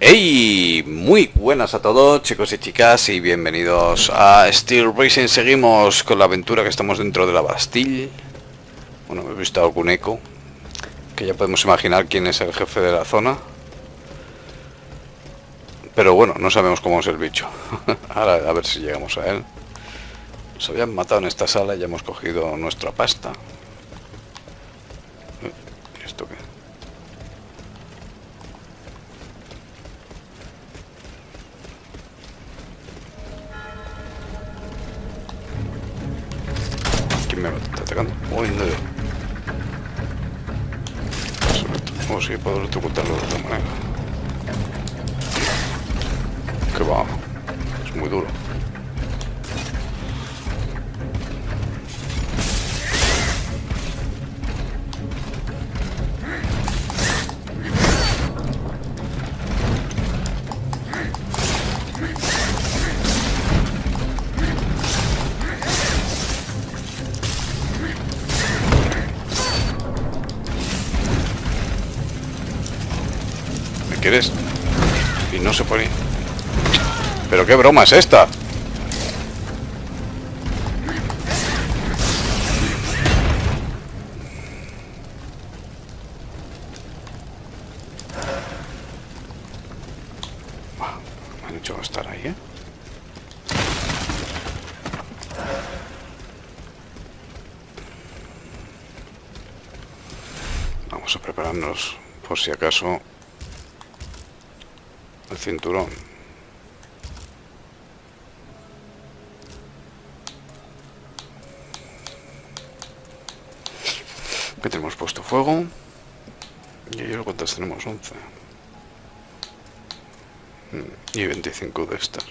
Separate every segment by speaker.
Speaker 1: Hey, muy buenas a todos chicos y chicas y bienvenidos a STEELRISING. Seguimos con la aventura que estamos dentro de la Bastilla. Bueno, he visto algún eco, que ya podemos imaginar quién es el jefe de la zona. Pero bueno, no sabemos cómo es el bicho. Ahora a ver si llegamos a él. Nos habían matado en esta sala y ya hemos cogido nuestra pasta. ¿Y esto qué? ¿Quién me está atacando? Uy, no. Oh, sí, puedo electrocutarlo de otra manera. Que va, es muy duro. ¿Me quieres? Y no se pone. ¿Pero qué broma es esta? Me han hecho estar ahí, ¿eh? Vamos a prepararnos por si acaso el cinturón. Que tenemos puesto fuego. Y yo cuántas tenemos, 11 y 25 de estas.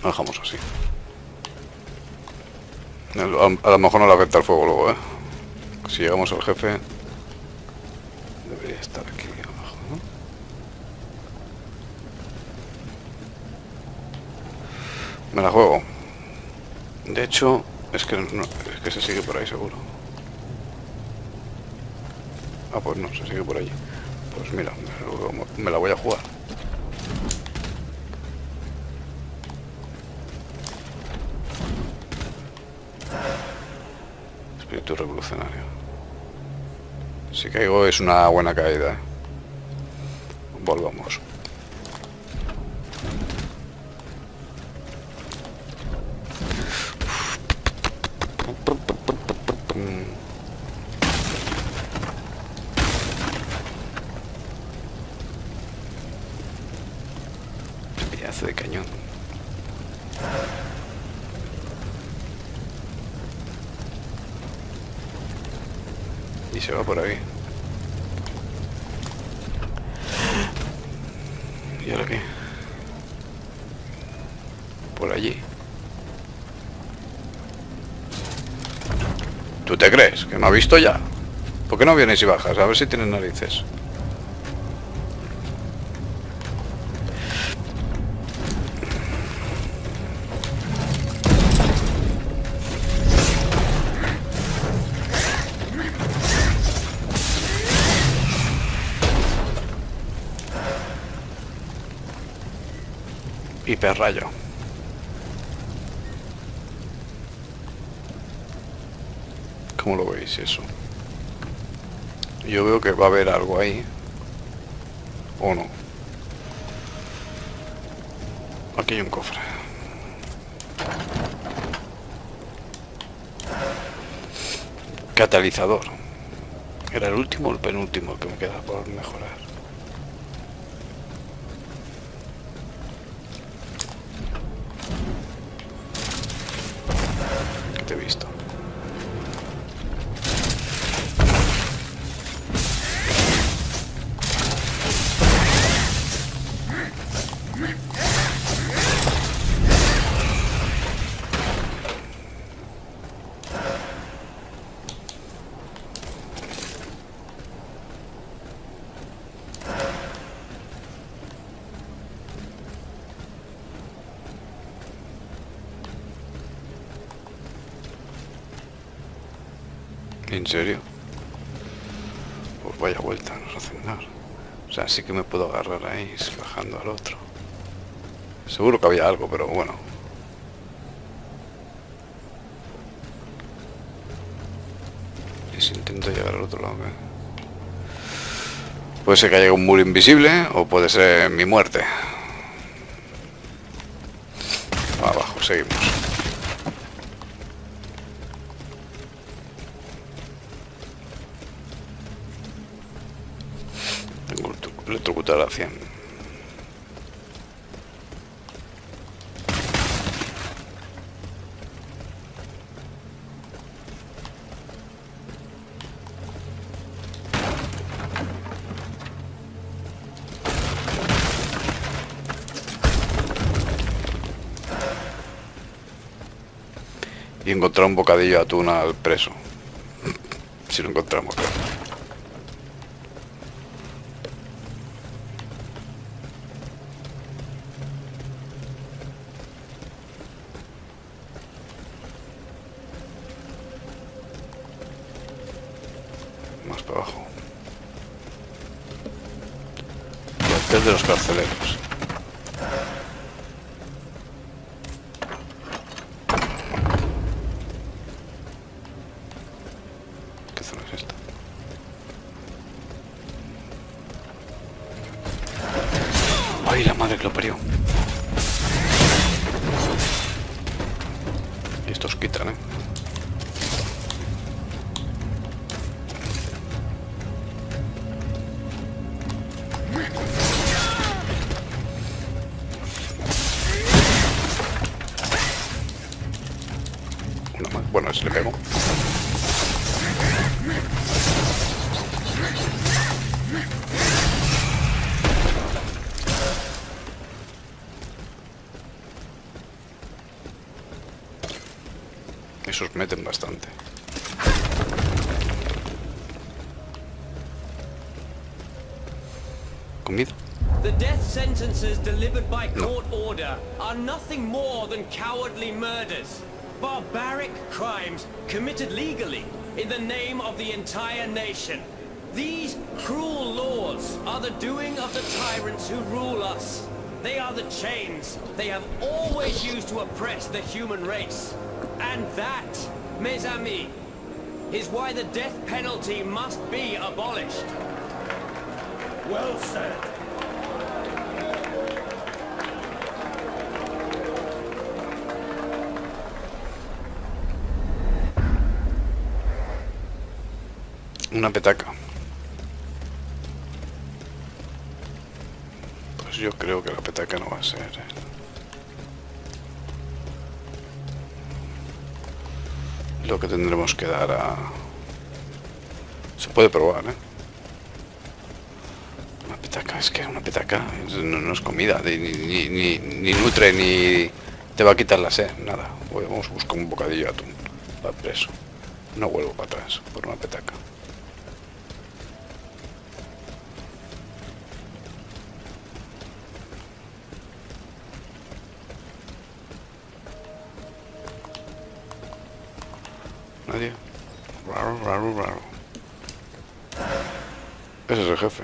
Speaker 1: Lo dejamos así. A lo mejor no le afecta el fuego luego, si llegamos al jefe debería estar aquí abajo, ¿no? Me la juego. De hecho, es que se sigue por ahí seguro. Ah, pues no, se sigue por allí. Pues mira, me la voy a jugar. Espíritu revolucionario. Si caigo es una buena caída. Volvamos. Pedazo de cañón. Y se va por ahí. ¿Y ahora qué? Por allí. ¿Tú te crees que me ha visto ya? ¿Por qué no vienes y bajas? A ver si tienes narices. Hiperrayo. ¿Cómo lo veis eso? Yo veo que va a haber algo ahí. ¿O no? Aquí hay un cofre. Catalizador. Era el último o el penúltimo que me queda por mejorar. ¿Qué te he visto? ¿En serio? Pues vaya vuelta, nos hacen dar. O sea, sí que me puedo agarrar ahí, bajando al otro. Seguro que había algo, pero bueno. Y si intento llegar al otro lado, ¿qué? Puede ser que haya un muro invisible o puede ser mi muerte. Abajo, seguimos. Tengo electrocutar a 100. Y encontrar un bocadillo de atún al preso. Si lo encontramos, claro. Más para abajo. Cuartel de los carceleros. ¡Ay, la madre que lo parió! Y estos quitan, ¿eh? Una más. Bueno, ese le pego. Esos meten bastante. ¿Comida?
Speaker 2: The death sentences delivered by court order are nothing more than cowardly murders. Barbaric crimes committed legally in the name of the entire nation. These cruel laws are the doing of the tyrants who rule us. They are the chains they have always used to oppress the human race. And that, mes amis, is why the death penalty must be abolished. Well said.
Speaker 1: Una petaca. Pues yo creo que la petaca no va a ser, lo que tendremos que dar a... Se puede probar, Una petaca, es que una petaca no es comida, ni nutre, ni te va a quitar la sed, nada. Vamos a buscar un bocadillo de atún para el preso. No vuelvo para atrás por una petaca. Nadie. Raro, raro, raro. Ese es el jefe.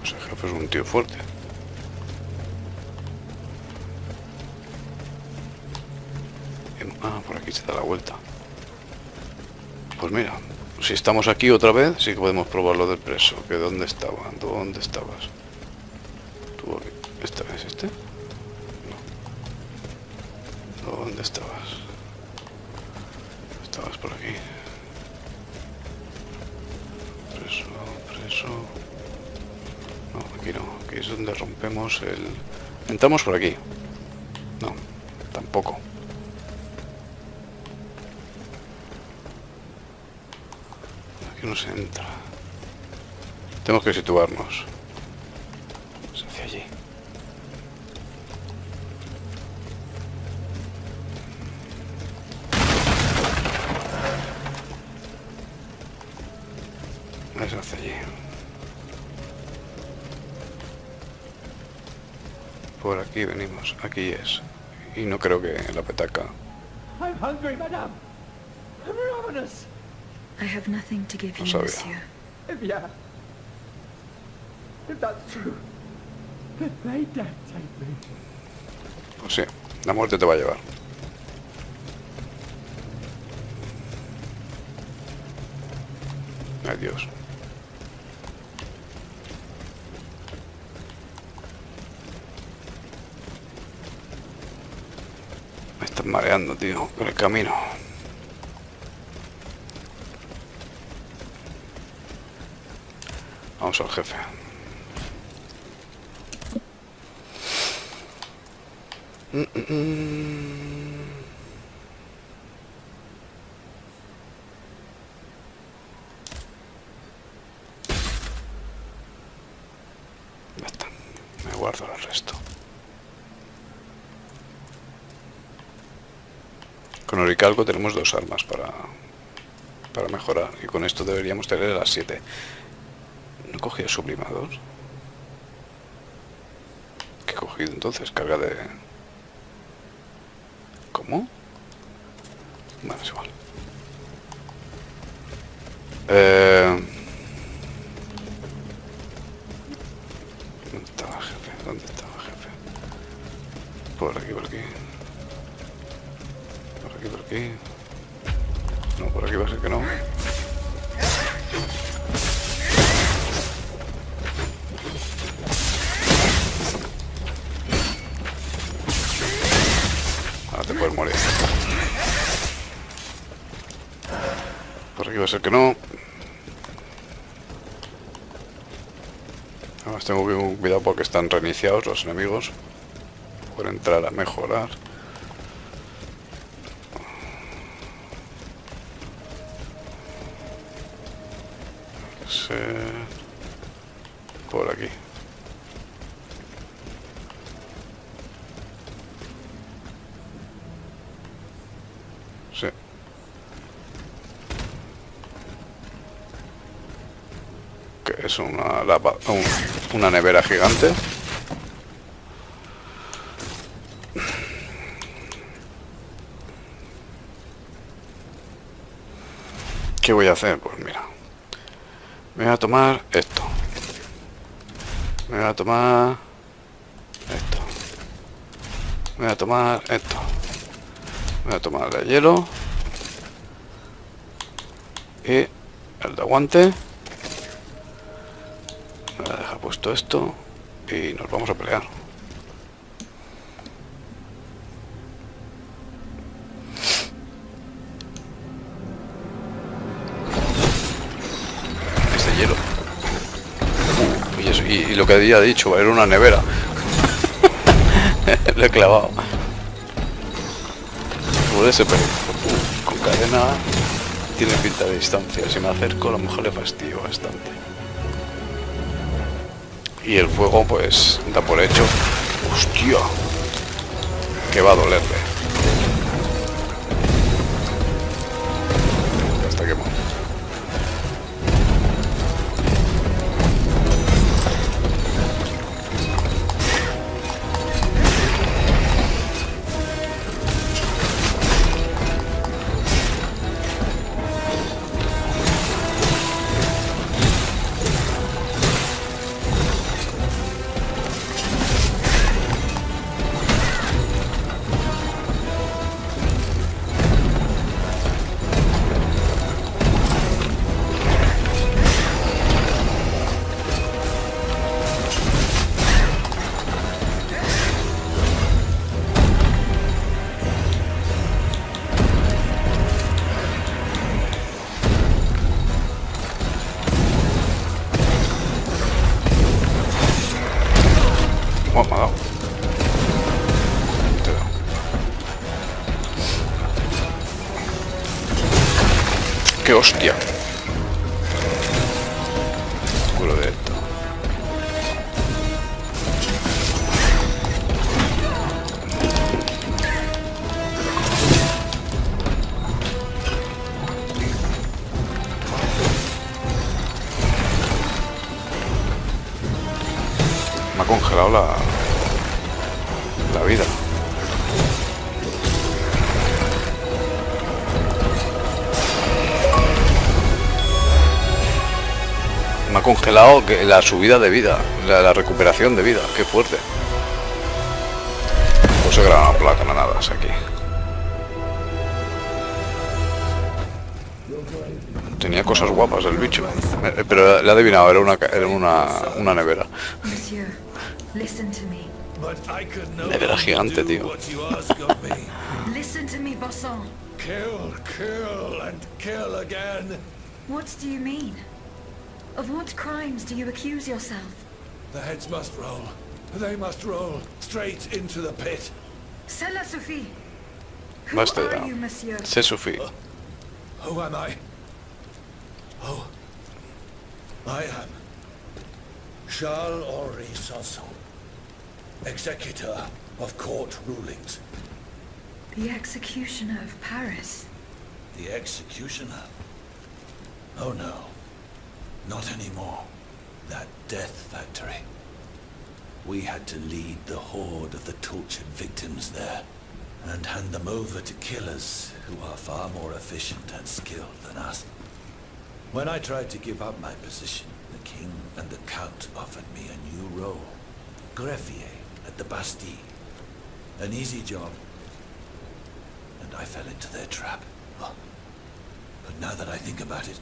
Speaker 1: Ese jefe es un tío fuerte. Ah, por aquí se da la vuelta. Pues mira, si estamos aquí otra vez, sí que podemos probar lo del preso. Que ¿dónde estaba? ¿Dónde estabas? ¿Tú aquí? ¿Esta es este? No. ¿Dónde estabas? Estabas por aquí. Preso, preso. No, aquí no. Aquí es donde rompemos el... Entramos por aquí. No, tampoco. Aquí no se entra. Tenemos que situarnos. Es hacia allí. ¿Qué se hace allí? Por aquí venimos, aquí es. Y no creo que la petaca.
Speaker 2: I'm hungry, madame. I'm ravenous.
Speaker 3: I have nothing to give
Speaker 1: No
Speaker 3: you,
Speaker 1: sabía.
Speaker 3: monsieur.
Speaker 2: If that's true, then may death take me.
Speaker 1: Pues sí, la muerte te va a llevar. Adiós. Me estás mareando, tío, con el camino. Vamos al jefe. Ya está. Me guardo el resto. Con oricalco tenemos 2 armas para mejorar. Y con esto deberíamos tener las 7. ¿No cogí el sublimador? ¿Qué he cogido entonces? Carga de... ¿Cómo? Bueno, es igual. ¿Dónde estaba el jefe? ¿Dónde estaba el jefe? Por aquí, por aquí. Por aquí, por aquí. No, por aquí va a ser que no. Ahora te puedes morir. Por aquí va a ser que no. Además tengo cuidado porque están reiniciados los enemigos. Por entrar a mejorar. Hay que ser por aquí. Sí. Que es una lava, una nevera gigante. ¿Qué voy a hacer? Pues mira, me voy a tomar esto, me voy a tomar esto, me voy a tomar esto, me voy a tomar el de hielo y el de aguante. Me voy a dejar puesto esto y nos vamos a pelear. Hielo. Y lo que había dicho, era una nevera. Le he clavado. Puede ser, pero con cadena tiene pinta de distancia. Si me acerco, a lo mejor le fastidio bastante. Y el fuego, pues, da por hecho. ¡Hostia! Que va a dolerle. Ya está quemado. Oh, me ha dado. Te he dado. ¡Qué hostia! Culo de esto. congelado la vida. Me ha congelado la subida de vida, la recuperación de vida. Qué fuerte. Pues he grabado una placa, granadas aquí. Tenía cosas guapas el bicho, pero le he adivinado, era una nevera.
Speaker 3: Monsieur, listen to me.
Speaker 1: Nevera gigante, tío.
Speaker 3: Listen to me, Bosson.
Speaker 4: Kill, and kill again.
Speaker 3: What do you mean? Of what crimes do you accuse yourself?
Speaker 4: The heads must roll. They must roll straight into the pit.
Speaker 3: Cela suffit. Who
Speaker 1: Basta
Speaker 3: are
Speaker 1: ya.
Speaker 3: you, monsieur?
Speaker 1: C'est suffit.
Speaker 4: Who am I? Oh, I am Charles-Henri Sanson, executor of court rulings.
Speaker 3: The executioner of Paris.
Speaker 4: The executioner? Oh no, not anymore. That death factory. We had to lead the horde of the tortured victims there and hand them over to killers who are far more efficient and skilled than us. When I tried to give up my position, the king and the count offered me a new role. Greffier at the Bastille. An easy job. And I fell into their trap. Oh. But now that I think about it,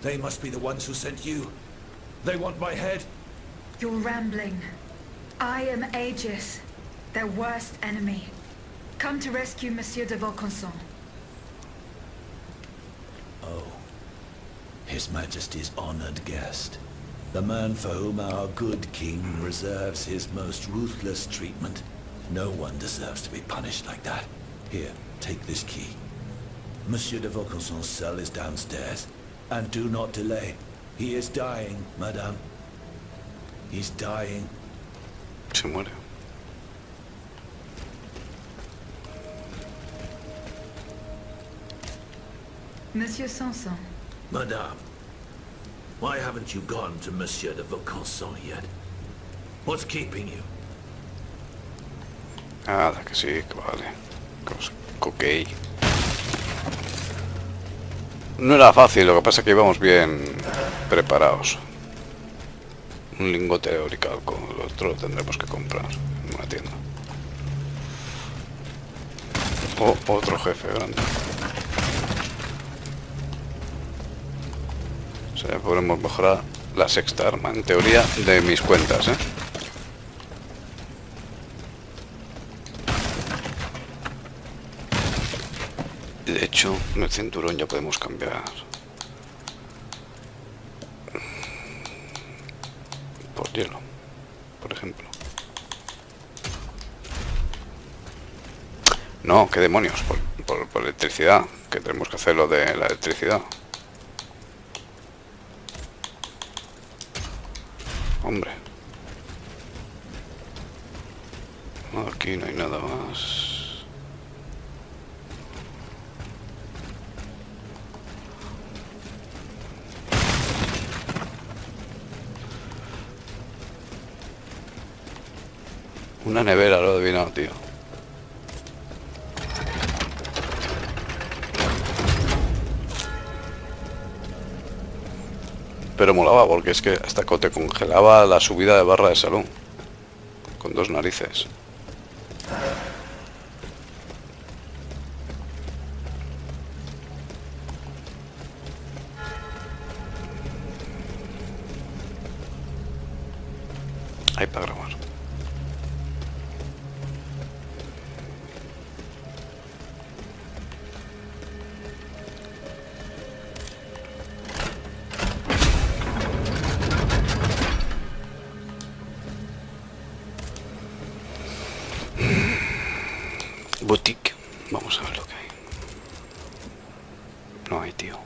Speaker 4: they must be the ones who sent you. They want my head.
Speaker 3: You're rambling. I am Aegis, their worst enemy. Come to rescue Monsieur de Vaucanson.
Speaker 4: Oh. His Majesty's honored guest. The man for whom our good king reserves his most ruthless treatment. No one deserves to be punished like that. Here, take this key. Monsieur de Vaucanson's cell is downstairs. And do not delay. He is dying, madame. He's dying.
Speaker 1: Se muere.
Speaker 3: Monsieur Sanson.
Speaker 4: Madame, why haven't you gone to Monsieur de Vaucanson yet? What's keeping you?
Speaker 1: Nada, que sí, que vale. Ok. No era fácil, lo que pasa es que íbamos bien preparados. Un lingote de oricalco, el otro lo tendremos que comprar en una tienda. O otro jefe grande. O sea, podremos mejorar la sexta arma, en teoría, de mis cuentas, ¿eh? De hecho, en el cinturón ya podemos cambiar por hielo, por ejemplo. No, qué demonios, por electricidad, que tenemos que hacer lo de la electricidad. Hombre. Aquí no hay nada más. Una nevera, lo he adivinado, tío. Pero molaba porque es que hasta te congelaba la subida de barra de salón. Con dos narices. Ahí para grabar. Boutique. Vamos a ver lo que hay. No hay, tío.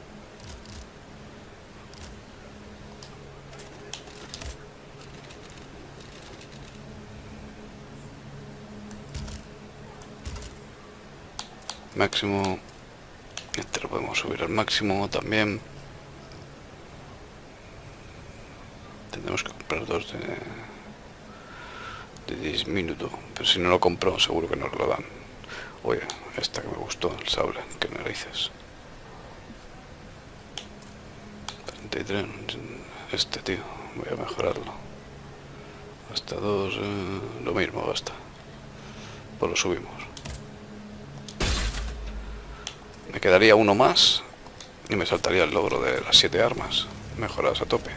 Speaker 1: Máximo. Este lo podemos subir al máximo también. Tendremos que comprar dos de... de disminuto. Pero si no lo compro, seguro que nos lo dan. Oye, esta que me gustó, el sable, qué narices. 33, este tío, voy a mejorarlo. Hasta 2, lo mismo, basta. Pues lo subimos. Me quedaría uno más y me saltaría el logro de las 7 armas mejoradas a tope.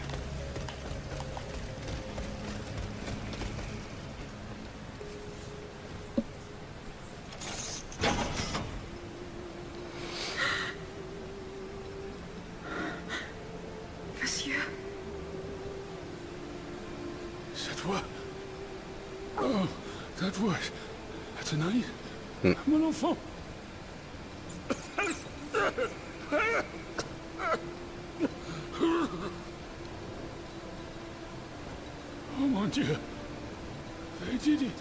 Speaker 3: Monsieur,
Speaker 4: C'est toi? Oh, that word. Tonight?
Speaker 1: Hmm.
Speaker 4: Mon enfant. Oh mon Dieu. They did it.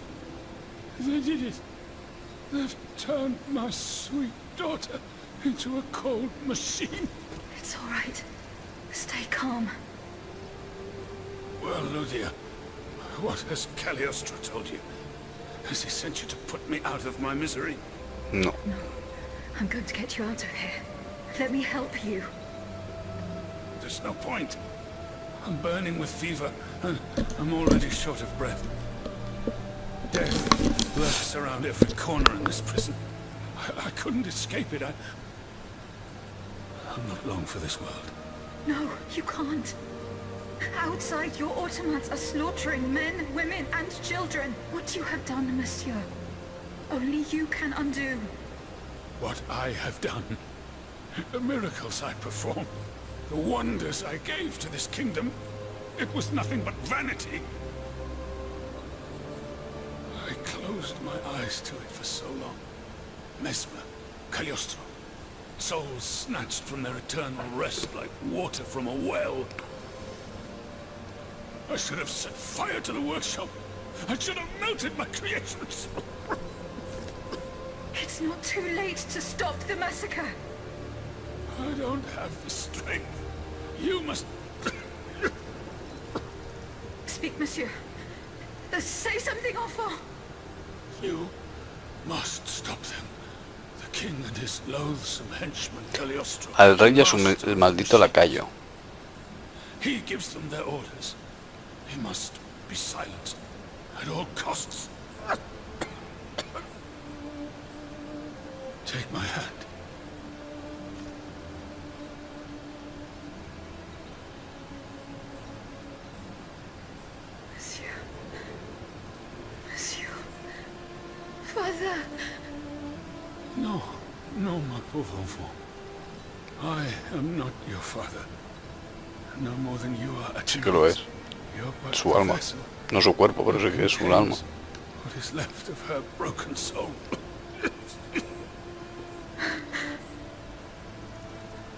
Speaker 4: They did it. They've turned my sweet daughter into a cold machine.
Speaker 3: it's all right. Stay calm.
Speaker 4: Well, Ludia, what has Cagliostro told you? Has he sent you to put me out of my misery?
Speaker 1: No.
Speaker 3: I'm going to get you out of here. Let me help you.
Speaker 4: There's no point. I'm burning with fever, and I'm already short of breath. Death lurks around every corner in this prison. I couldn't escape it. I'm not long for this world.
Speaker 3: No, you can't. Outside, your automats are slaughtering men, women, and children. What you have done, monsieur, only you can undo.
Speaker 4: What I have done, the miracles I performed, the wonders I gave to this kingdom, it was nothing but vanity. I closed my eyes to it for so long. Mesmer, Cagliostro, souls snatched from their eternal rest like water from a well. I should have set fire to the workshop. I should have melted my creations.
Speaker 3: It's not too late to stop the massacre.
Speaker 4: I don't have the strength. You must...
Speaker 3: Speak, monsieur. Say something, enfant.
Speaker 4: You must stop them. The king and his loathsome henchman, Cagliostro.
Speaker 1: Al rey y a su el maldito lacayo.
Speaker 4: He gives them their orders. He must be silenced at all costs. Take my hand.
Speaker 3: Monsieur. Monsieur. Father.
Speaker 4: No, no, my pauvre enfant. I am not your father. No more than you are a
Speaker 1: Sí que lo es.
Speaker 4: You're but
Speaker 1: Su
Speaker 4: a
Speaker 1: alma.
Speaker 4: vessel.
Speaker 1: No su cuerpo, pero sí que es su alma.
Speaker 4: What is left of her broken soul.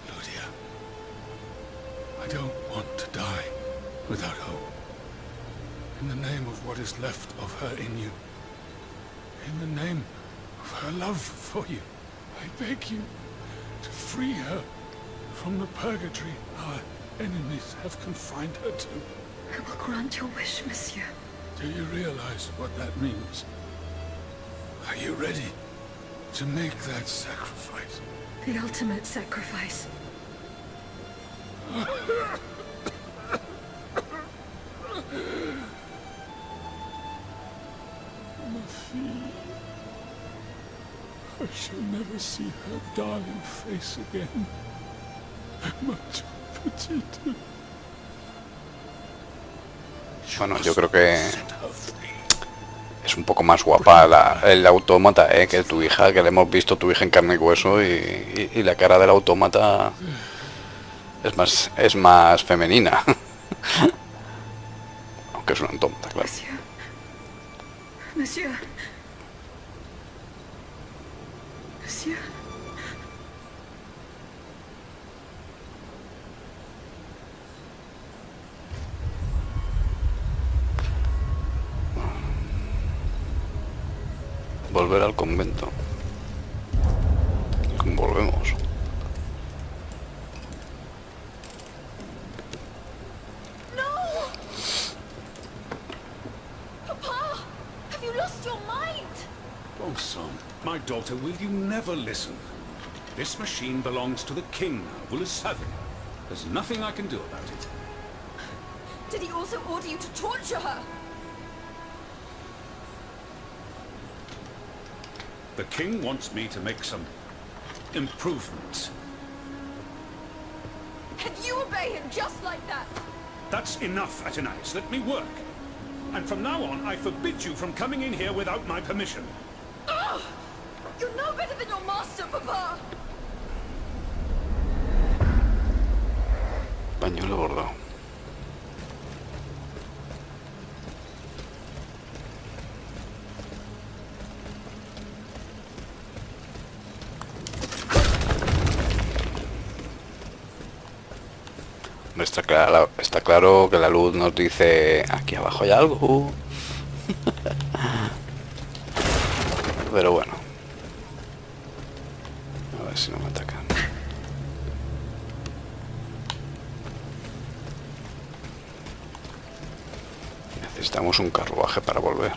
Speaker 4: Ludia, I don't want to die without hope. In the name of what is left of her in you, in the name of her love for you, I beg you to free her from the purgatory our enemies have confined her to.
Speaker 3: I will grant your wish, monsieur.
Speaker 4: Do you realize what that means? Are you ready to make that sacrifice?
Speaker 3: The ultimate sacrifice.
Speaker 4: Ma fille, I shall never see her darling face again. Ma toute petite.
Speaker 1: Bueno, yo creo que es un poco más guapa el autómata, que tu hija, que le hemos visto, tu hija en carne y hueso, y la cara del autómata es más femenina. Aunque es un autómata, claro.
Speaker 3: Monsieur. Monsieur. Monsieur.
Speaker 1: Volver al convento. Volvemos.
Speaker 5: daughter, will you never listen? This machine belongs to the king of Luis XVI. There's nothing I can do about it.
Speaker 3: Did he also order you to torture her?
Speaker 5: The king wants me to make some improvements.
Speaker 3: And you obey him just like that?
Speaker 5: That's enough, Atenais. Let me work. And from now on, I forbid you from coming in here without my permission.
Speaker 3: Ugh! You're no better than your master, Papa!
Speaker 1: Pañuelo bordado. Está claro que la luz nos dice aquí abajo hay algo. Pero bueno, a ver si no me atacan. Necesitamos un carruaje para volver.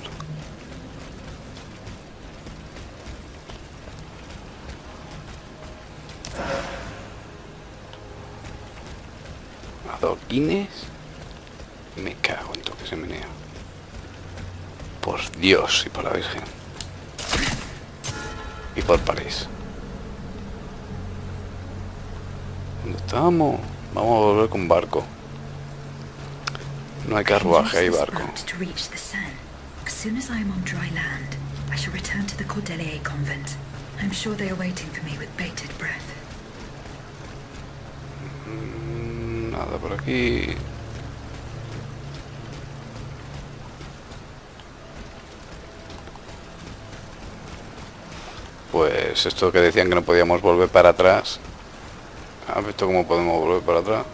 Speaker 1: Adoquines. Me cago en todo que se menea. Por Dios y por la Virgen. Y por París. ¿Dónde estamos? Vamos a volver con barco. No hay carruaje, hay barco.
Speaker 6: As soon as I am on dry land, I shall return to the Cordelier convent. I'm sure they are waiting for me with bated breath.
Speaker 1: Nada por aquí. Pues esto que decían que no podíamos volver para atrás. ¿Has visto cómo podemos volver para atrás?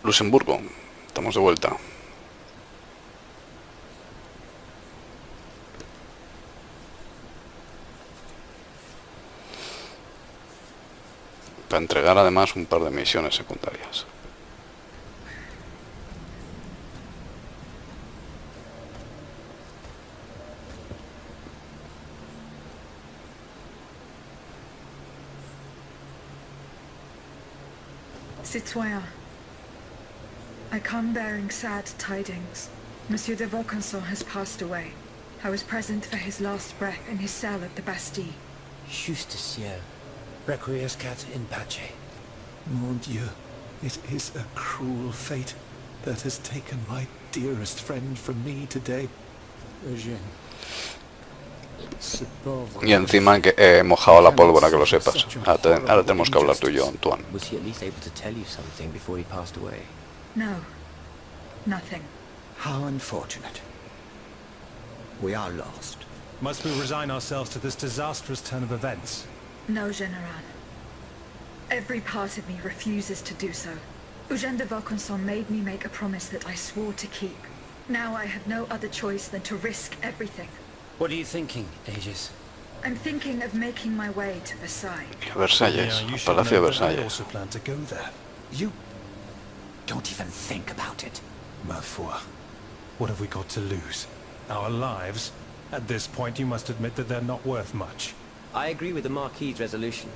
Speaker 1: Luxemburgo, estamos de vuelta. Para entregar además un par de misiones secundarias.
Speaker 3: Citoyen, I come bearing sad tidings. Monsieur de Vaucanson has passed away. I was present for his last breath in his cell at the Bastille.
Speaker 7: Justicier, requiescat in pace.
Speaker 4: Mon Dieu, it is a cruel fate that has taken my dearest friend from me today.
Speaker 7: Eugène. Ce pauvre...
Speaker 1: Y encima que he mojado la pólvora, que lo sepas. Ahora tenemos que hablar tú y yo, Antoine.
Speaker 7: Was he at least able to tell you something before he passed away?
Speaker 3: No, nothing.
Speaker 8: How unfortunate. We are lost.
Speaker 9: Must we resign ourselves to this disastrous turn of events?
Speaker 3: No, General. Every part of me refuses to do so. Eugène de Vaucanson made me make a promise that I swore to keep. Now I have no other choice than to risk everything.
Speaker 7: What are you thinking, Aegis?
Speaker 3: I'm thinking of making my way to Versailles.
Speaker 1: Versalles,
Speaker 9: You
Speaker 1: al
Speaker 9: should
Speaker 1: Palacio de
Speaker 9: know that I
Speaker 1: Versalles.
Speaker 9: also plan to go there.
Speaker 8: You don't even think about it.
Speaker 9: Ma foi. What have we got to lose? Our lives? At this point, you must admit that they're not worth much.
Speaker 7: I agree with the Marquis's resolution.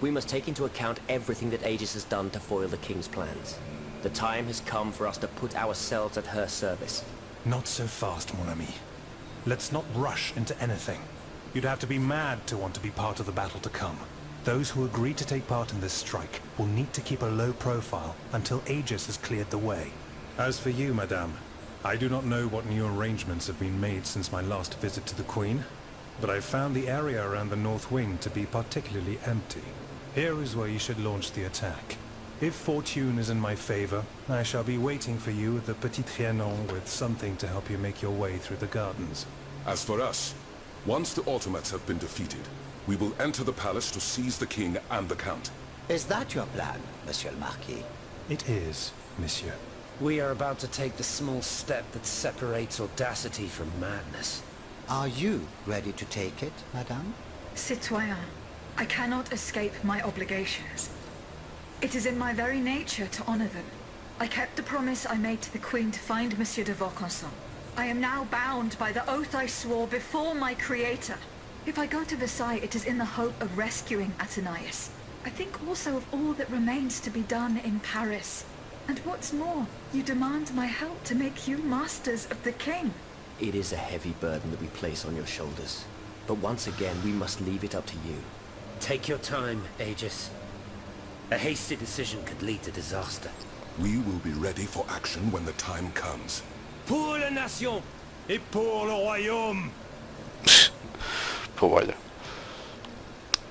Speaker 7: We must take into account everything that Aegis has done to foil the King's plans. The time has come for us to put ourselves at her service.
Speaker 9: Not so fast, mon ami. Let's not rush into anything. You'd have to be mad to want to be part of the battle to come. Those who agree to take part in this strike will need to keep a low profile until Aegis has cleared the way. As for you, madame, I do not know what new arrangements have been made since my last visit to the Queen, but I found the area around the North Wing to be particularly empty. Here is where you should launch the attack. If fortune is in my favor, I shall be waiting for you at the Petit Trianon with something to help you make your way through the gardens.
Speaker 10: As for us, once the automats have been defeated, we will enter the palace to seize the king and the count.
Speaker 8: Is that your plan, Monsieur le Marquis?
Speaker 9: It is, monsieur.
Speaker 7: We are about to take the small step that separates audacity from madness.
Speaker 8: Are you ready to take it, Madame?
Speaker 3: Citoyen, I cannot escape my obligations. It is in my very nature to honor them. I kept the promise I made to the Queen to find Monsieur de Vaucanson. I am now bound by the oath I swore before my creator. If I go to Versailles, it is in the hope of rescuing Athenais. I think also of all that remains to be done in Paris. And what's more, you demand my help to make you masters of the king.
Speaker 7: It is a heavy burden that we place on your shoulders. But once again, we must leave it up to you.
Speaker 8: Take your time, Aegis. A hasty decision could lead to disaster.
Speaker 10: We will be ready for action when the time comes.
Speaker 8: Pour la nation
Speaker 9: Et pour le royaume.
Speaker 1: Pues vaya.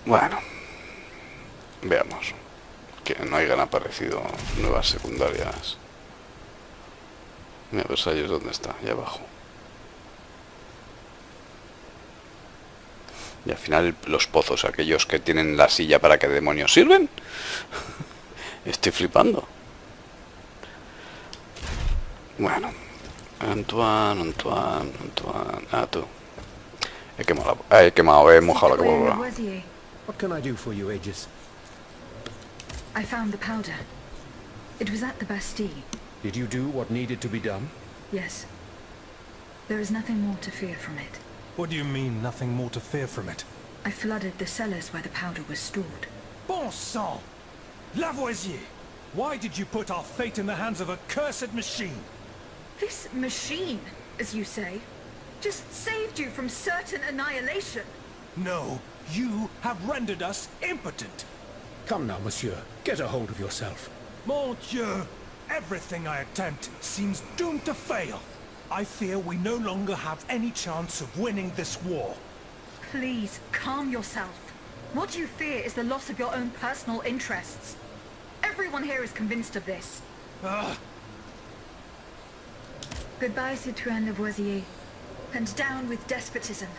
Speaker 1: Bueno. Veamos. Que no hayan aparecido nuevas secundarias. Mira, Versalles, ¿dónde está? Allá abajo. Y al final los pozos, aquellos que tienen la silla, ¿para qué demonios sirven? Estoy flipando. Bueno. Antoine. Ah, tú. He mojado la pólvora.
Speaker 11: What can I do for you, Aegis?
Speaker 6: I found the powder. It was at the Bastille.
Speaker 11: Did you do what needed to be done?
Speaker 6: Yes. There is nothing more to fear from it.
Speaker 9: What do you mean, nothing more to fear from it?
Speaker 6: I flooded the cellars where the powder was stored.
Speaker 9: Bon sang! Lavoisier! Why did you put our fate in the hands of a cursed machine?
Speaker 3: This machine, as you say, just saved you from certain annihilation.
Speaker 9: No, you have rendered us impotent.
Speaker 11: Come now, monsieur. Get a hold of yourself.
Speaker 9: Mon Dieu! Everything I attempt seems doomed to fail. I fear we no longer have any chance of winning this war.
Speaker 3: Please, calm yourself. What you fear is the loss of your own personal interests. Everyone here is convinced of this.
Speaker 6: Goodbye, citoyen Lavoisier.
Speaker 3: And down with despotism.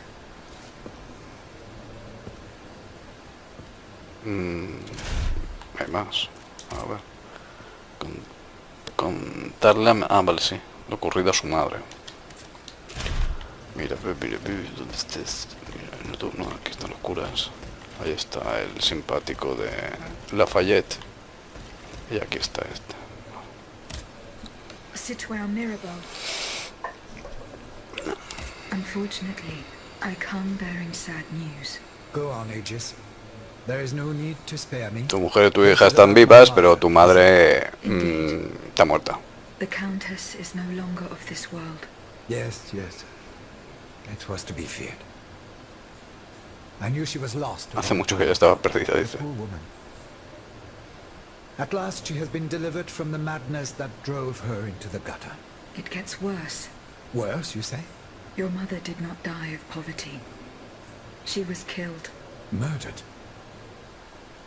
Speaker 1: Hay más. A ver. Contarle a... Ah, vale, sí. Lo ocurrido a su madre. Mira, ¿dónde estés? Mira, no, aquí están los curas. Ahí está el simpático de Lafayette. Y aquí está este.
Speaker 6: Citoyen Mirabeau. Unfortunately, I come bearing sad news.
Speaker 12: Go on, Aegis. There is no need to spare me.
Speaker 1: Tu mujer y tu hija están vivas, pero tu madre está muerta.
Speaker 6: The Countess is no longer of this world.
Speaker 12: Yes. It was to be feared. I knew she was lost.
Speaker 1: Hace mucho que ella estaba perdida, dice.
Speaker 12: Poor woman. At last she has been delivered from the madness that drove her into the gutter.
Speaker 6: It gets worse.
Speaker 12: Worse, you say?
Speaker 6: Your mother did not die of poverty. She was killed.
Speaker 12: Murdered?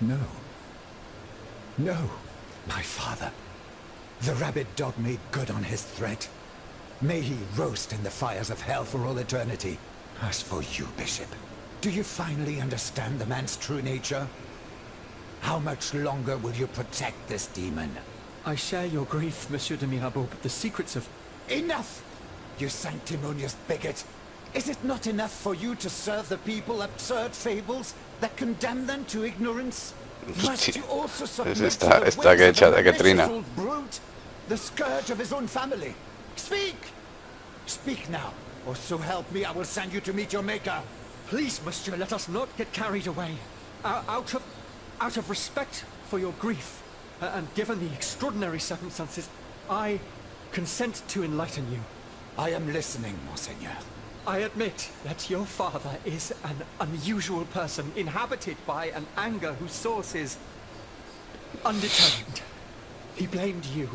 Speaker 12: No. My father. The rabid dog made good on his threat. May he roast in the fires of hell for all eternity. As for you, Bishop, do you finally understand the man's true nature? How much longer will you protect this demon?
Speaker 11: I share your grief, Monsieur de Mirabeau, but the secrets of...
Speaker 12: Enough! You sanctimonious bigot! Is it not enough for you to serve the people absurd fables that condemn them to ignorance? Must you also submit to the whims of a malicious old brute, the scourge of his own family? Speak! Speak now, or so help me, I will send you to meet your maker.
Speaker 11: Please, monsieur, let us not get carried away. Out of respect for your grief, and given the extraordinary circumstances, I consent to enlighten you.
Speaker 12: I am listening, Monseigneur.
Speaker 11: I admit that your father is an unusual person, inhabited by an anger whose source is undetermined. He blamed you,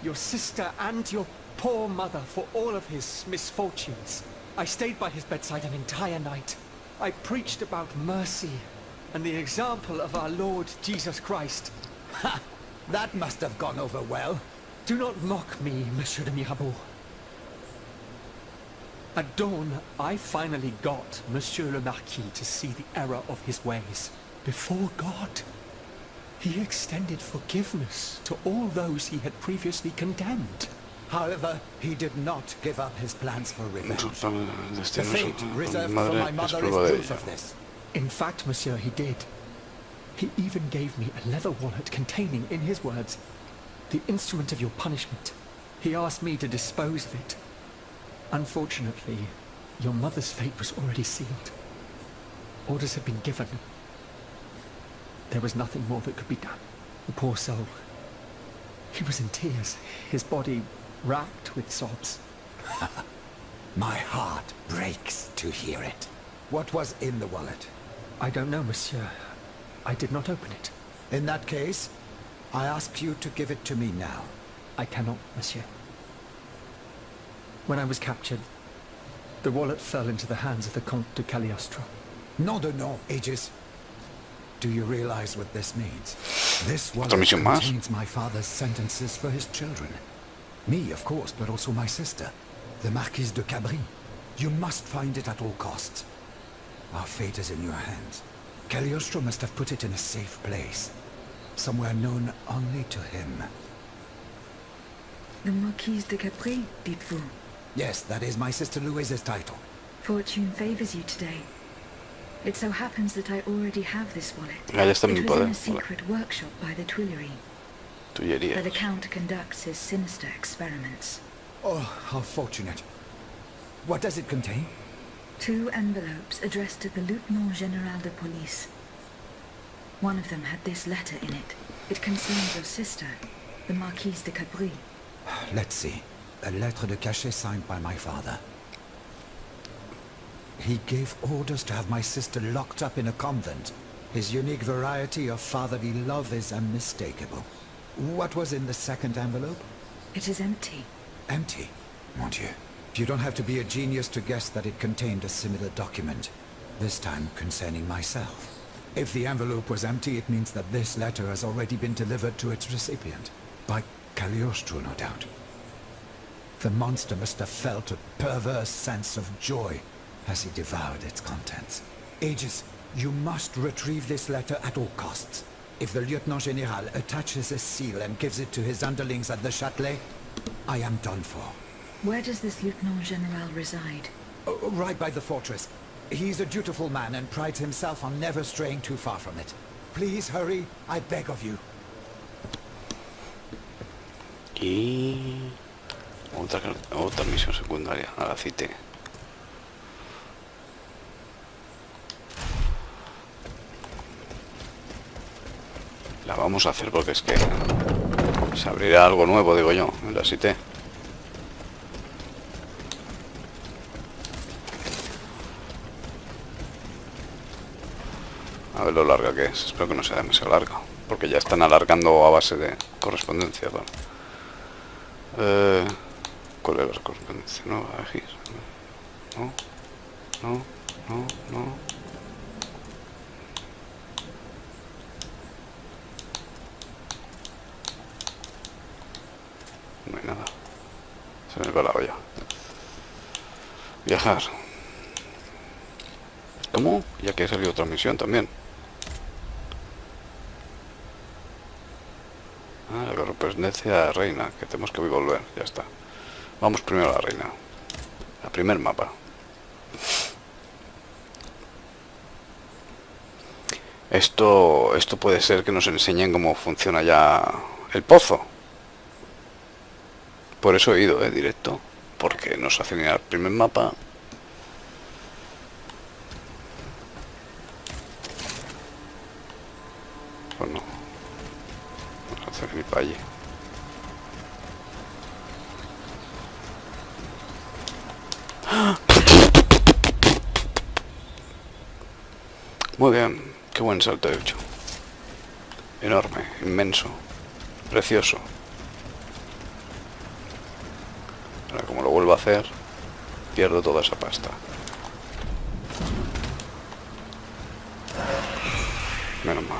Speaker 11: your sister, and your poor mother for all of his misfortunes. I stayed by his bedside an entire night. I preached about mercy and the example of our Lord Jesus Christ.
Speaker 12: Ha! That must have gone over well.
Speaker 11: Do not mock me, Monsieur de Mirabeau. At dawn, I finally got Monsieur le Marquis to see the error of his ways. Before God, he extended forgiveness to all those he had previously condemned.
Speaker 12: However, he did not give up his plans for revenge. The fate reserved for my mother is proof of this.
Speaker 11: In fact, monsieur, he did. He even gave me a leather wallet containing, in his words, the instrument of your punishment. He asked me to dispose of it. Unfortunately, your mother's fate was already sealed. Orders had been given. There was nothing more that could be done. The poor soul. He was in tears, his body racked with sobs.
Speaker 12: My heart breaks to hear it. What was in the wallet?
Speaker 11: I don't know, monsieur. I did not open it.
Speaker 12: In that case, I ask you to give it to me now.
Speaker 11: I cannot, monsieur. When I was captured, the wallet fell into the hands of the Comte de Cagliostro.
Speaker 12: Nom de nom, Aegis. Do you realize what this means? This wallet
Speaker 1: Otra misión más.
Speaker 12: contains my father's sentences for his children. Me, of course, but also my sister, the Marquise de Cabri. You must find it at all costs. Our fate is in your hands. Cagliostro must have put it in a safe place, somewhere known only to him.
Speaker 6: The Marquise de Capri, dites-vous?
Speaker 12: Yes, that is my sister Louise's title.
Speaker 6: Fortune favors you today. It so happens that I already have this wallet.
Speaker 1: Ya está en mi
Speaker 6: It was
Speaker 1: poder.
Speaker 6: in a secret workshop by the Tuileries, where
Speaker 1: Tullerías.
Speaker 6: the Count conducts his sinister experiments.
Speaker 12: Oh, how fortunate. What does it contain?
Speaker 6: 2 envelopes addressed to the Lieutenant General de Police. One of them had this letter in it. It concerns your sister, the Marquise de Capri.
Speaker 12: Let's see. A lettre de cachet signed by my father. He gave orders to have my sister locked up in a convent. His unique variety of fatherly love is unmistakable. What was in the second envelope?
Speaker 6: It is empty.
Speaker 12: Empty? Mon Dieu. You don't have to be a genius to guess that it contained a similar document, this time concerning myself. If the envelope was empty, it means that this letter has already been delivered to its recipient. By Cagliostro, no doubt. The monster must have felt a perverse sense of joy as he devoured its contents. Aegis, you must retrieve this letter at all costs. If the Lieutenant General attaches a seal and gives it to his underlings at the Châtelet, I am done for.
Speaker 6: Where does this Lieutenant General reside?
Speaker 12: Right by the fortress. He's a dutiful man and prides himself on never straying too far from it. Please hurry, I beg of you.
Speaker 1: Y otra misión secundaria, a la cité. La vamos a hacer porque es que se abrirá algo nuevo, digo yo, en la cité. A ver lo larga que es, espero que no sea demasiado larga, porque ya están alargando a base de correspondencia. ¿Vale? ¿Cuál era la correspondencia? No, Aegis. No. No hay nada. Se me va la olla. Viajar. ¿Cómo? Ya que ha salido otra misión también. La correspondencia a la reina, que tenemos que volver, ya está. Vamos primero a la reina. A primer mapa. Esto puede ser que nos enseñen cómo funciona ya el pozo. Por eso he ido, directo. Porque nos hacen ir al primer mapa. Pues no. Vamos a hacer ir para allí. Muy bien. Qué buen salto he hecho. Enorme, inmenso, precioso. Ahora como lo vuelvo a hacer, pierdo toda esa pasta. Menos mal.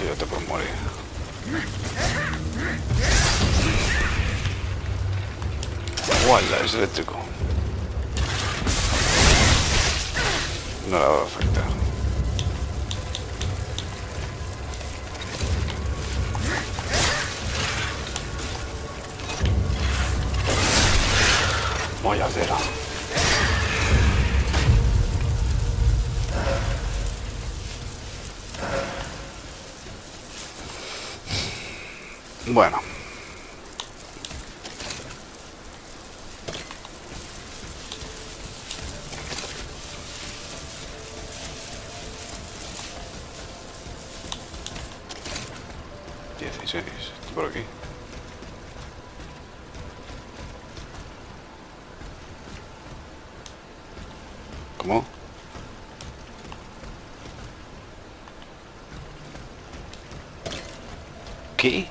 Speaker 1: Ya te puedes morir. ¡Wala! Es eléctrico. No la va a afectar. Vaya cera. Bueno. Estoy por aquí. ¿Cómo? ¿Qué?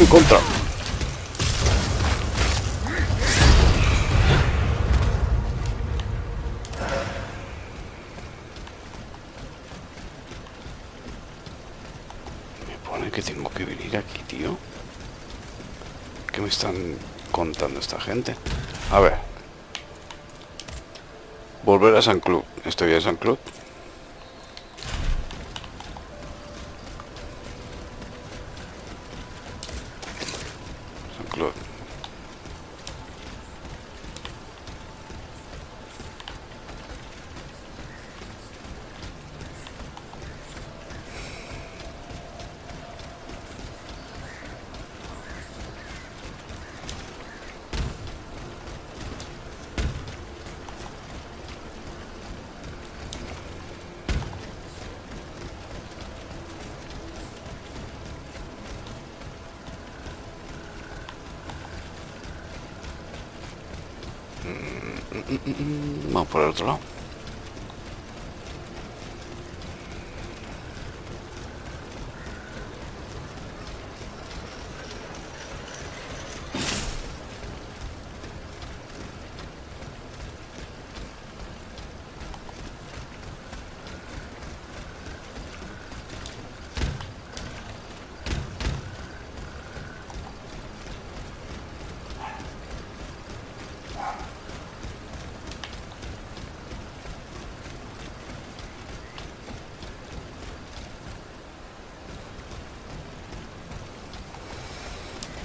Speaker 1: Contra. Me pone que tengo que venir aquí, tío. ¿Qué me están contando esta gente? A ver. Volver a San Club. ¿Estoy en San Club? Vamos por el otro lado.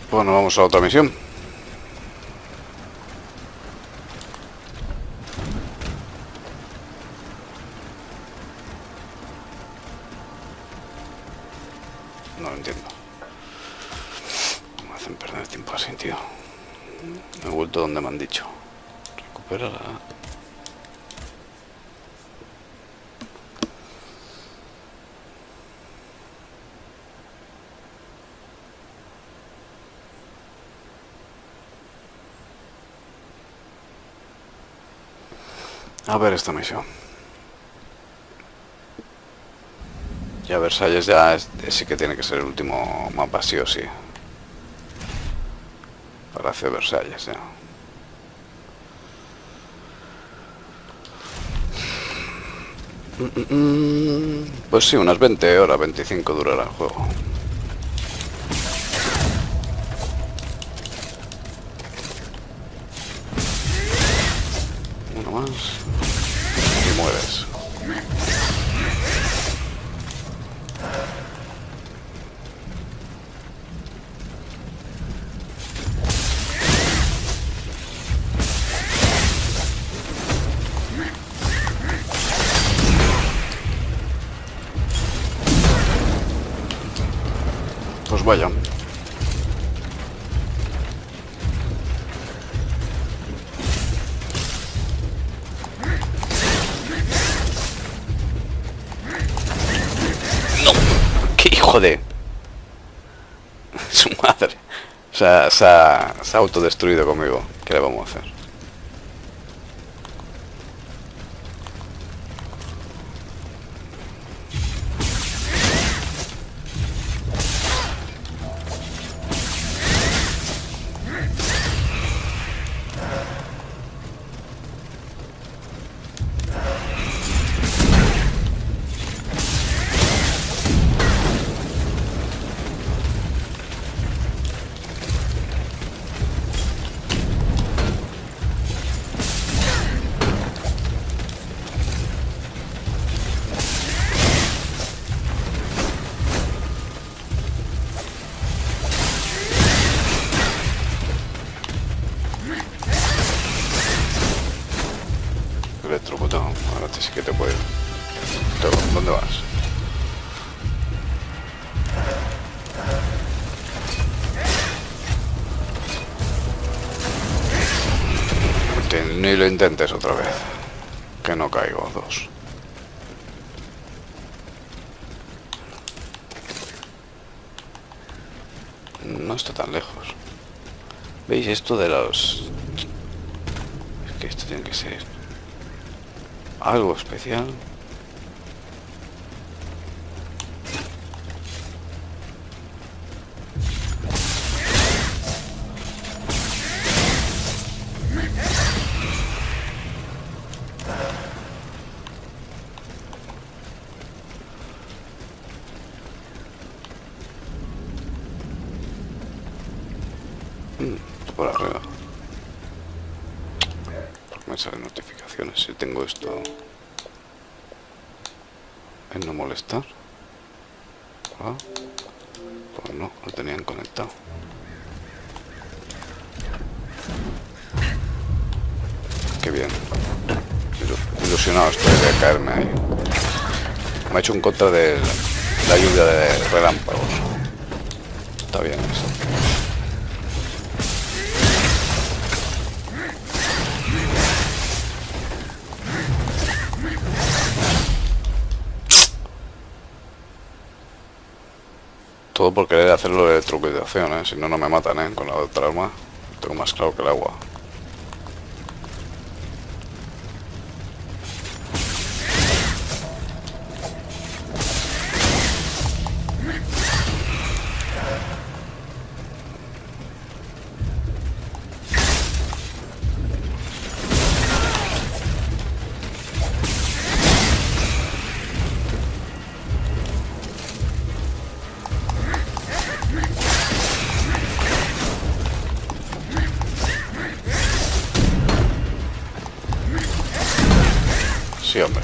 Speaker 1: Bueno, vamos a otra misión. No lo entiendo. Me hacen perder tiempo así, tío. Me he vuelto donde me han dicho. Recupera la... A ver esta misión. Ya Versalles ya sí que tiene que ser el último mapa, sí o sí. Para hacer Versalles, ya. Pues sí, unas 20 horas, 25 durará el juego. Uno más. Y mueres. Pues vaya. ¡No! ¡Qué hijo de... su madre! O sea, se ha autodestruido conmigo. ¿Qué le vamos a hacer? Electrocutado, ahora sí que te puedo. ¿Dónde vas? Ni lo intentes otra vez. Que no caigo, 2. No está tan lejos. ¿Veis esto de los...? Es que esto tiene que ser algo especial. Por arriba. Me salen notificaciones si tengo esto en no molestar. Ah, pues no, lo tenían conectado. Qué bien. Ilusionado estoy de caerme ahí. Me ha hecho un contra de la lluvia de relámpagos. Está bien eso. Todo por querer hacerlo de electrocutación, si no, no me matan, con la otra arma. Tengo más claro que el agua. Sí, hombre.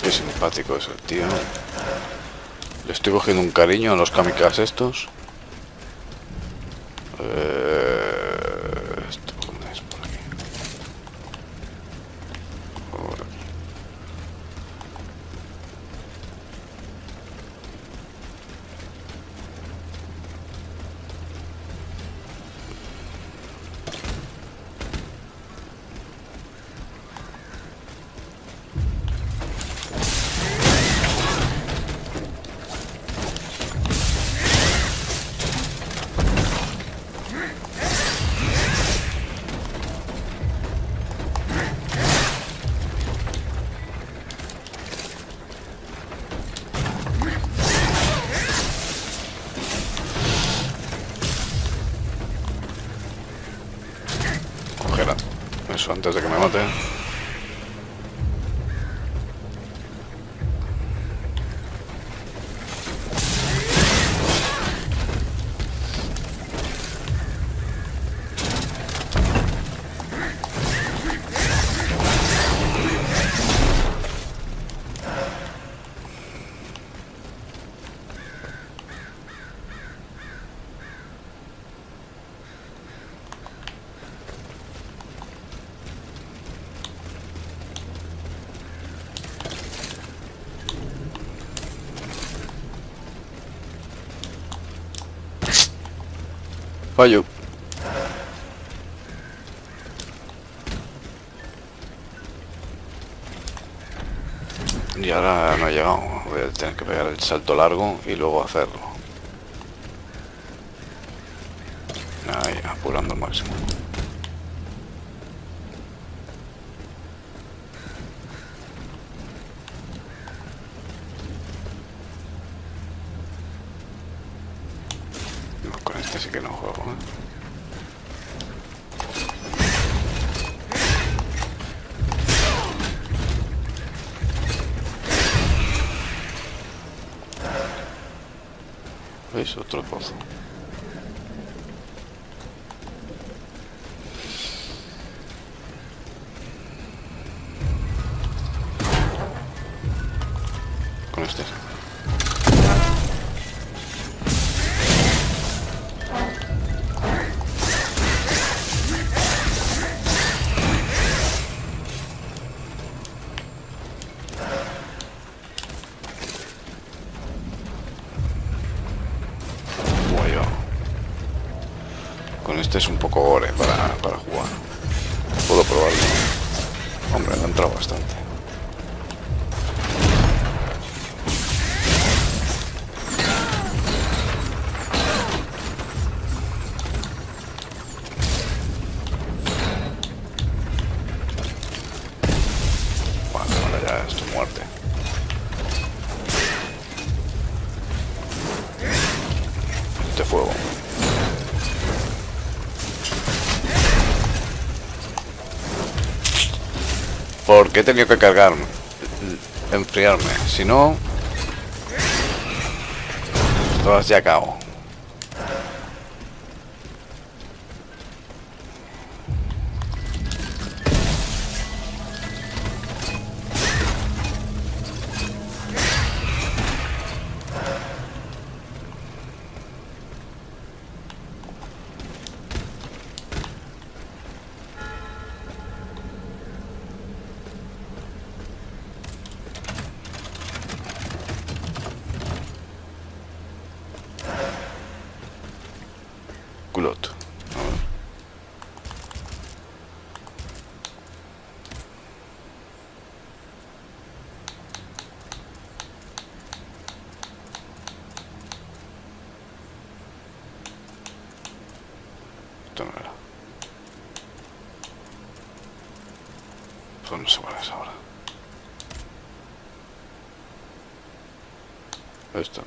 Speaker 1: Qué simpático es el tío. Le estoy cogiendo un cariño a los kamikazes estos. Esto, ¿dónde es? Por aquí. Por aquí. Eso antes de que me mate. Fallo. Y ahora no he llegado. Voy a tener que pegar el salto largo y luego hacerlo. Ahí, apurando al máximo. No, con este sí que no juego, ¿eh? ¿Veis? Otro pozo. Con este. Con este es un poco gore para jugar. Puedo probarlo. Hombre, me ha entrado bastante. Bueno, ahora ya es tu muerte. Este fuego. Porque he tenido que cargarme, enfriarme, si no, todas ya acabo. Culot. A ver. Esto no era. Pues no sé cuál es ahora. Esto.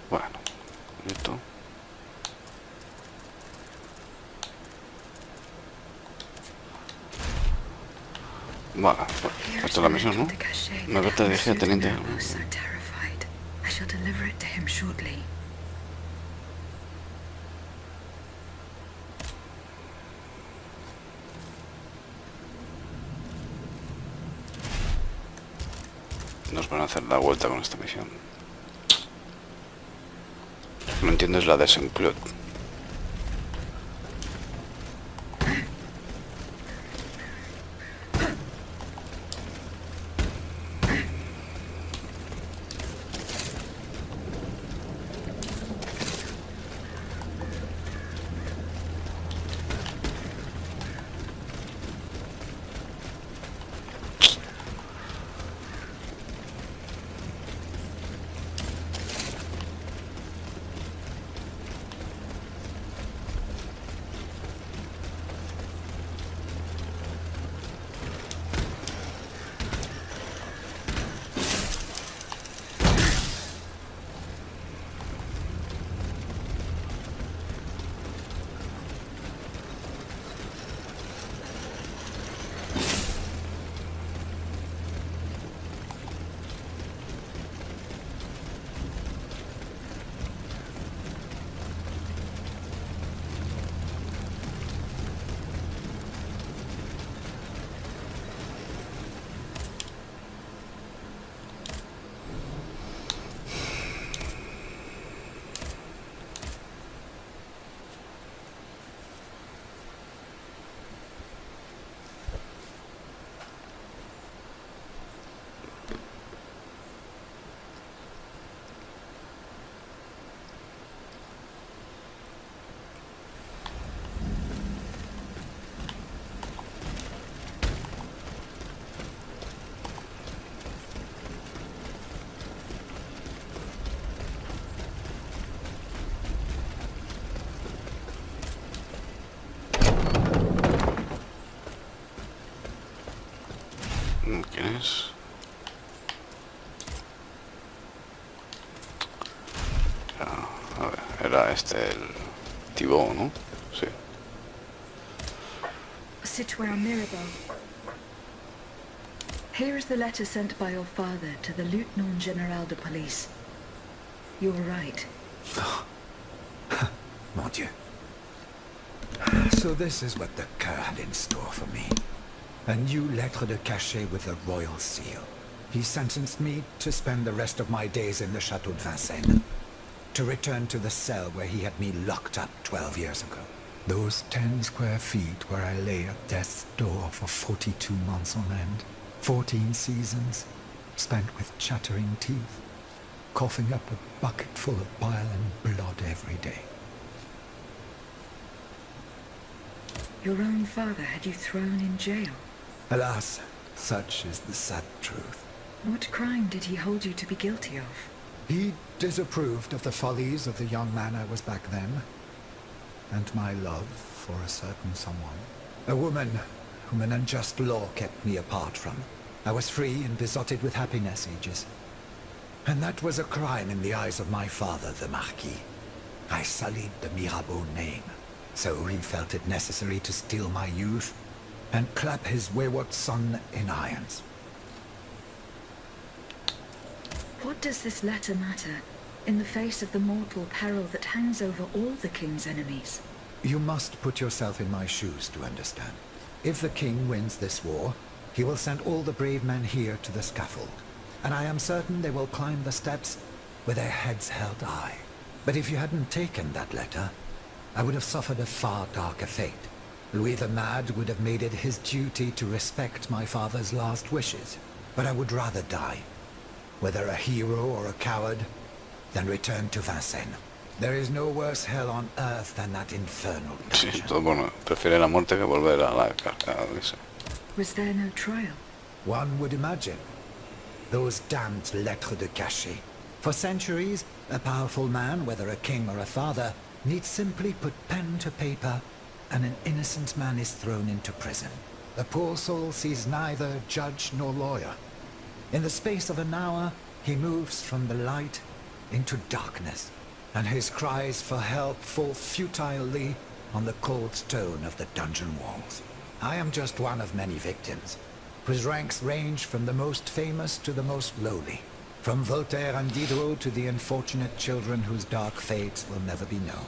Speaker 1: Bueno, esto. Vale, pues, esto es la misión, ¿no? Una carta de viaje al teniente. Nos van a hacer la vuelta con esta misión. No entiendo es la de Saint-Claude. ¿Quién es? A ver, era este el Thibaut, ¿no? Sí.
Speaker 6: Citoyen Mirabeau. Here is the letter sent by your father to the Lieutenant General de Police. You were right.
Speaker 12: Mon Dieu. So this is what the Coeur had in store for me. A new lettre de cachet with a royal seal. He sentenced me to spend the rest of my days in the Château de Vincennes. To return to the cell where he had me locked up 12 years ago. Those 10 square feet where I lay at death's door for 42 months on end. 14 seasons, spent with chattering teeth, coughing up a bucket full of bile and blood every day.
Speaker 6: Your own father had you thrown in jail.
Speaker 12: Alas, such is the sad truth.
Speaker 6: What crime did he hold you to be guilty of?
Speaker 12: He disapproved of the follies of the young man I was back then, and my love for a certain someone. A woman whom an unjust law kept me apart from. I was free and besotted with happiness, Aegis. And that was a crime in the eyes of my father, the Marquis. I sullied the Mirabeau name, so he felt it necessary to steal my youth and clap his wayward son in irons.
Speaker 6: What does this letter matter, in the face of the mortal peril that hangs over all the king's enemies?
Speaker 12: You must put yourself in my shoes to understand. If the king wins this war, he will send all the brave men here to the scaffold. And I am certain they will climb the steps with their heads held high. But if you hadn't taken that letter, I would have suffered a far darker fate. Louis the Mad would have made it his duty to respect my father's last wishes. But I would rather die, whether a hero or a coward, than return to Vincennes. There is no worse hell on earth than that infernal dungeon.
Speaker 1: Sí, todo, bueno, prefiere la muerte que volver a la carga, dice.
Speaker 6: Was there no trial?
Speaker 12: One would imagine. Those damned lettres de cachet. For centuries, a powerful man, whether a king or a father, needs simply put pen to paper, and an innocent man is thrown into prison. The poor soul sees neither judge nor lawyer. In the space of an hour, he moves from the light into darkness, and his cries for help fall futilely on the cold stone of the dungeon walls. I am just one of many victims, whose ranks range from the most famous to the most lowly, from Voltaire and Diderot to the unfortunate children whose dark fates will never be known.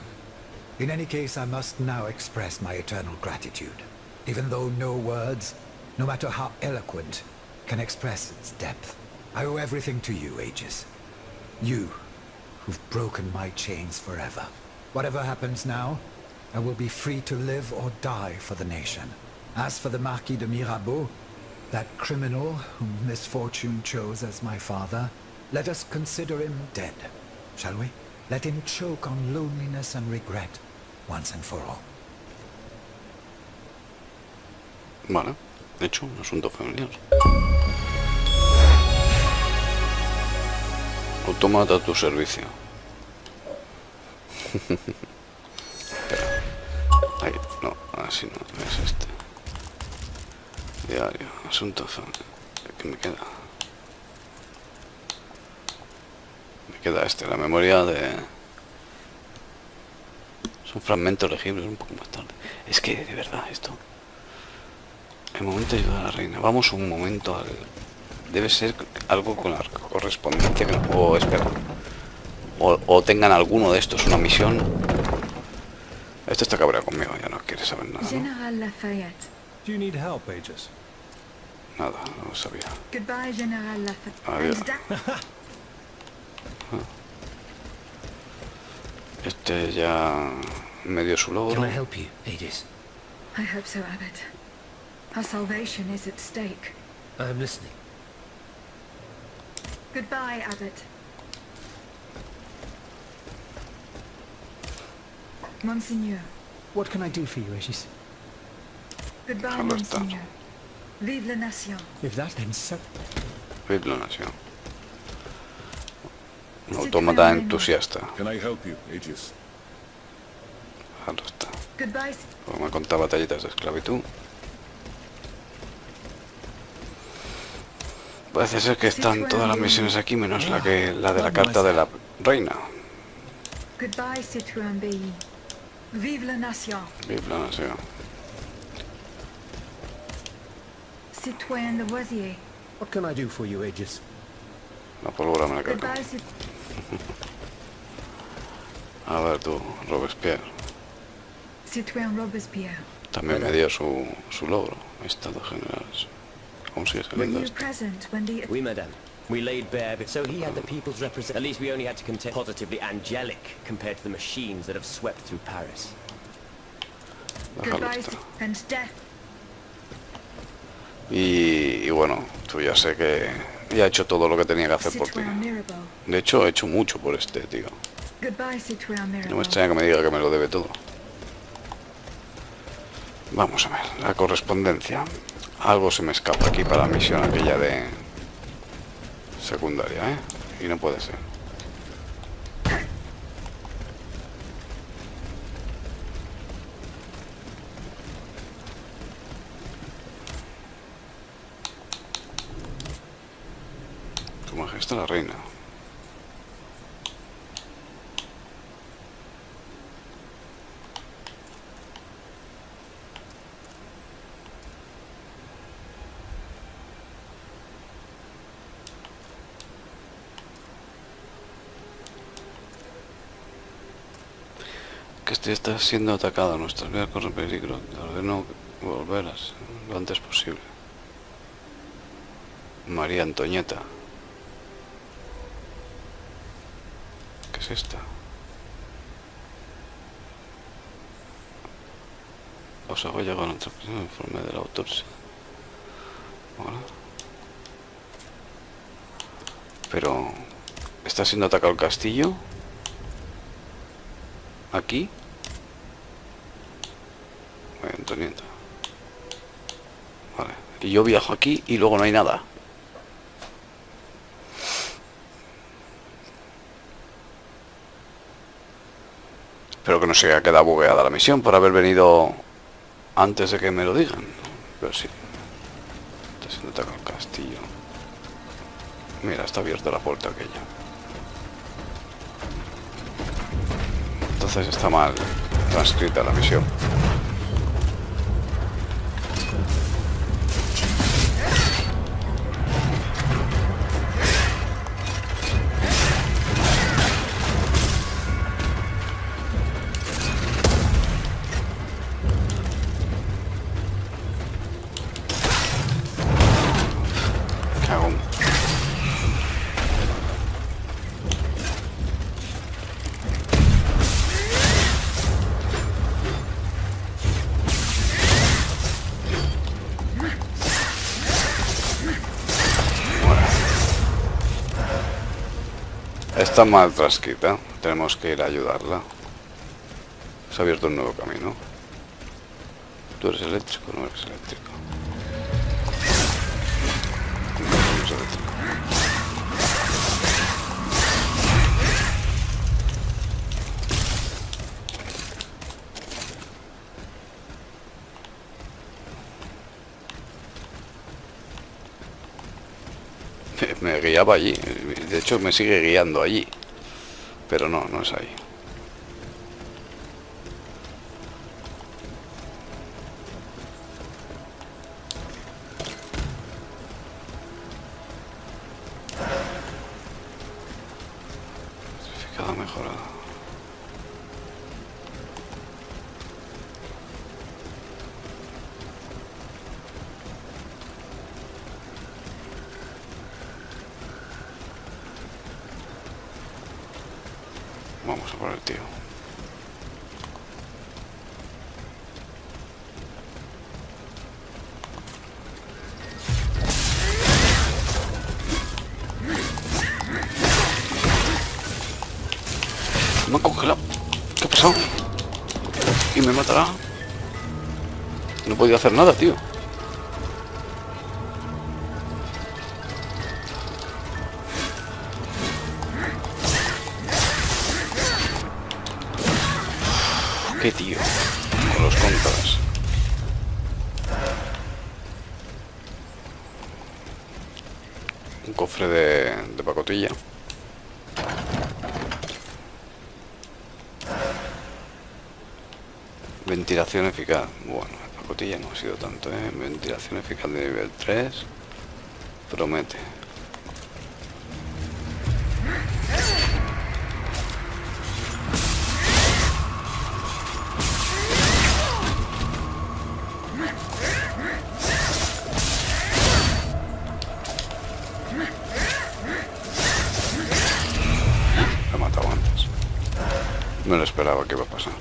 Speaker 12: In any case, I must now express my eternal gratitude, even though no words, no matter how eloquent, can express its depth. I owe everything to you, Aegis. You, who've broken my chains forever. Whatever happens now, I will be free to live or die for the nation. As for the Marquis de Mirabeau, that criminal whom misfortune chose as my father, let us consider him dead, shall we? Let him choke on loneliness and regret, once and for all.
Speaker 1: Vale, hecho, un asunto familiar. Autómata a tu servicio. Espera. Ahí, no, así no, es este. Diario, asunto familiar. ¿Qué me queda? Me queda este, la memoria de... Es un fragmento legible, un poco más tarde. Es que, de verdad, esto... El momento de ayudar a la reina. Vamos un momento al... Debe ser algo con la correspondencia que no puedo esperar. O tengan alguno de estos una misión. Este está cabreado conmigo, ya no quiere saber nada, ¿no?
Speaker 6: General Lafayette.
Speaker 9: Do you need help, Aegis?
Speaker 1: Nada, no lo sabía.
Speaker 6: Goodbye, General Lafayette.
Speaker 1: Adiós. Este ya me dio su logro.
Speaker 8: Can I help you, Aegis?
Speaker 6: I hope so, Abbot. Our salvation is at stake.
Speaker 8: I'm listening.
Speaker 6: Goodbye, Abbot. Monseigneur.
Speaker 11: What can I do for you, Aegis?
Speaker 6: Goodbye, Monseigneur. Vive la nation.
Speaker 11: If that then so...
Speaker 1: Vive la nación. Un autómata entusiasta.
Speaker 10: Can I help you, Aegis?
Speaker 1: Ahí está.
Speaker 6: Goodbye.
Speaker 1: Como me contaba batallitas de esclavitud. Parece ser que están todas las misiones aquí menos la de la carta de la reina.
Speaker 3: Goodbye, citoyen Bailly. Vive la nation.
Speaker 1: Vive la nación.
Speaker 3: Citoyen Lavoisier.
Speaker 8: What can I do for you, Aegis?
Speaker 1: La pólvora me la cargo.
Speaker 3: Goodbye,
Speaker 1: A ver tú, Robespierre.
Speaker 3: Citoyen Robespierre.
Speaker 1: También me dio su logro. Estado general. ¿Cómo sigue
Speaker 3: Were
Speaker 1: saliendo
Speaker 3: you
Speaker 1: esto?
Speaker 3: present when the...
Speaker 7: Oui, madame. We laid bare, so he had the people's represent. At least we only had to contend positively angelic compared to the machines that have swept through Paris.
Speaker 1: Déjalo
Speaker 3: Goodbye,
Speaker 1: estar.
Speaker 3: and death.
Speaker 1: Y bueno, tú ya sé que ya he hecho todo lo que tenía que hacer por ti.
Speaker 3: Citoyen Mirabeau.
Speaker 1: De hecho, he hecho mucho por este, tío.
Speaker 3: Goodbye, Citoyen
Speaker 1: No me
Speaker 3: Mirabeau.
Speaker 1: extraña que me diga que me lo debe todo. Vamos a ver, la correspondencia. Algo se me escapa aquí para la misión aquella de secundaria, ¿eh? Y no puede ser. Tu majestad la reina. Que está siendo atacada, nuestras vidas corren peligro. Te ordeno volverás lo antes posible. María Antonieta. ¿Qué es esta? Os hago llegar a otra persona en informe de la autopsia. Bueno. Pero... ¿está siendo atacado el castillo? ¿Aquí? María Antonieta. Vale. Y yo viajo aquí y luego no hay nada. Espero que no se haya quedado bugueada la misión por haber venido antes de que me lo digan. Pero sí. Está siendo atacado el castillo. Mira, está abierta la puerta aquella. Entonces está mal transcrita la misión. Cagón. Está mal transcrita, tenemos que ir a ayudarla. Se ha abierto un nuevo camino. ¿Tú eres eléctrico o no eres eléctrico? No eres eléctrico. Me guiaba allí, de hecho me sigue guiando allí, pero no, no es ahí. Certificado mejorado. Vamos a por el tío. Me ha congelado. ¿Qué ha pasado? ¿Y me matará? No he podido hacer nada, tío. ¿Qué tío? Con los contras. Un cofre de pacotilla. Ventilación eficaz. Bueno, pacotilla no ha sido tanto, ¿eh? Ventilación eficaz de nivel 3. Promete. Lo he matado antes. No lo esperaba que iba a pasar.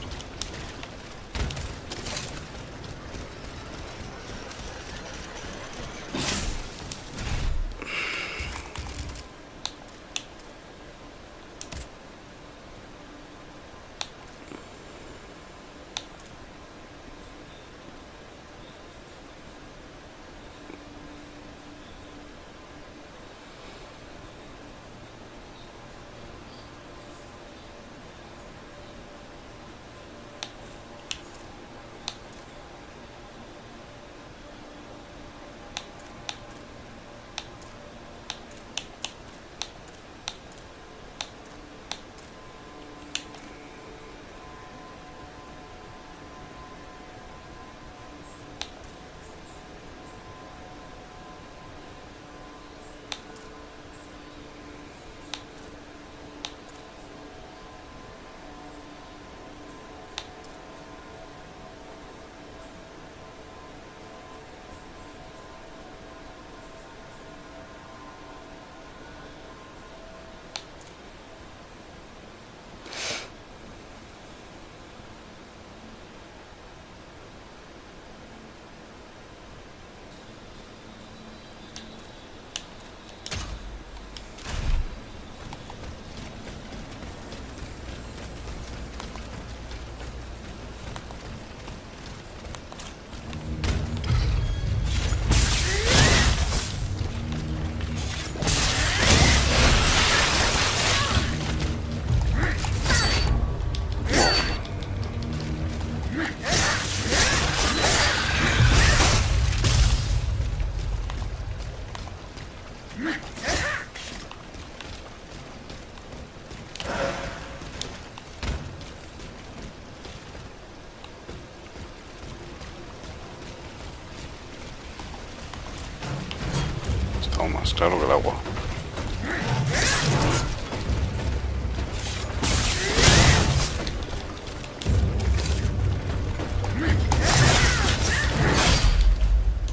Speaker 1: Aún más claro que el agua.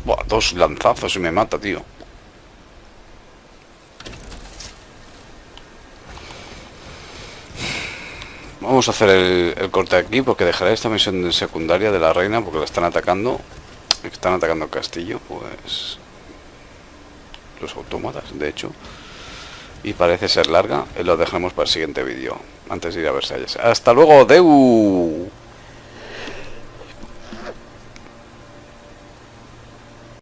Speaker 1: Buah, 2 lanzazos y me mata, tío. Vamos a hacer el corte aquí porque dejaré esta misión secundaria de la reina porque la están atacando. Están atacando el castillo, pues... los autómatas, de hecho. Y parece ser larga. Y lo dejaremos para el siguiente vídeo. Antes de ir a Versalles. ¡Hasta luego! ¡Deu!